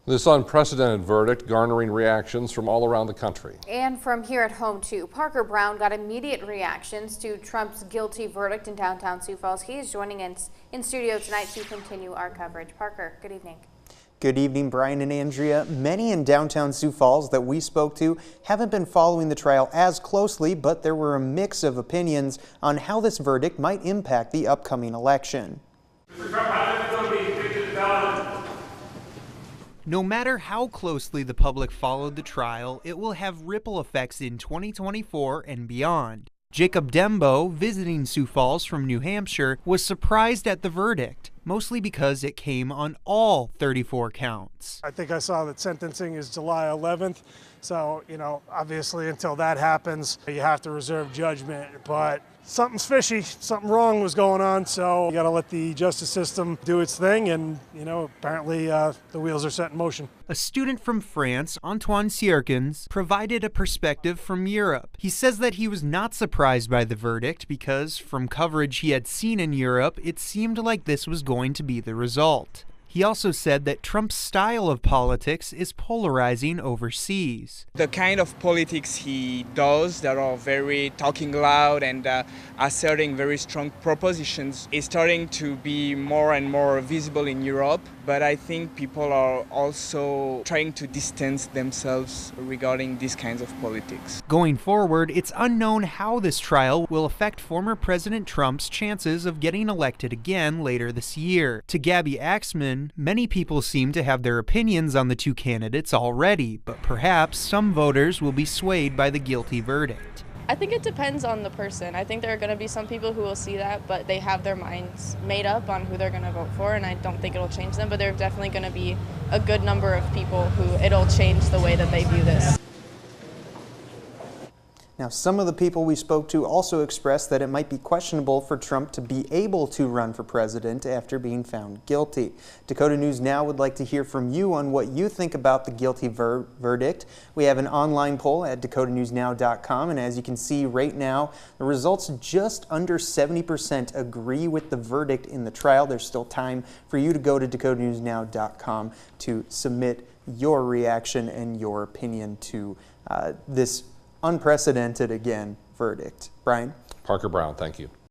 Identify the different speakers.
Speaker 1: This unprecedented verdict garnering reactions from all around the country.
Speaker 2: And from here at home, too. Parker Brown got immediate reactions to Trump's guilty verdict in downtown Sioux Falls. He is joining us in studio tonight to continue our coverage. Parker, good evening.
Speaker 3: Good evening, Brian and Andrea. Many in downtown Sioux Falls that we spoke to haven't been following the trial as closely, but there were a mix of opinions on how this verdict might impact the upcoming election.
Speaker 4: No matter how closely the public followed the trial, it will have ripple effects in 2024 and beyond. Jacob Dembo, visiting Sioux Falls from New Hampshire, was surprised at the verdict, mostly because it came on all 34 counts.
Speaker 5: I think I saw that sentencing is July 11th, so, obviously until that happens, you have to reserve judgment, but something's fishy, something wrong was going on, so you got to let the justice system do its thing, and, apparently the wheels are set in motion.
Speaker 4: A student from France, Antoine Sierkins, provided a perspective from Europe. He says that he was not surprised by the verdict because, from coverage he had seen in Europe, it seemed like this was going to be the result. He also said that Trump's style of politics is polarizing overseas.
Speaker 6: The kind of politics he does that are very talking loud and asserting very strong propositions is starting to be more and more visible in Europe. But I think people are also trying to distance themselves regarding these kinds of politics.
Speaker 4: Going forward, it's unknown how this trial will affect former President Trump's chances of getting elected again later this year. To Gabby Axman, many people seem to have their opinions on the two candidates already, but perhaps some voters will be swayed by the guilty verdict.
Speaker 7: I think it depends on the person. I think there are going to be some people who will see that, but they have their minds made up on who they're going to vote for, and I don't think it'll change them, but there are definitely going to be a good number of people who it'll change the way that they view this.
Speaker 3: Now, some of the people we spoke to also expressed that it might be questionable for Trump to be able to run for president after being found guilty. Dakota News Now would like to hear from you on what you think about the guilty verdict. We have an online poll at dakotanewsnow.com, and as you can see right now, the results just under 70% agree with the verdict in the trial. There's still time for you to go to dakotanewsnow.com to submit your reaction and your opinion to this unprecedented, again, verdict. Brian?
Speaker 1: Parker Brown, thank you.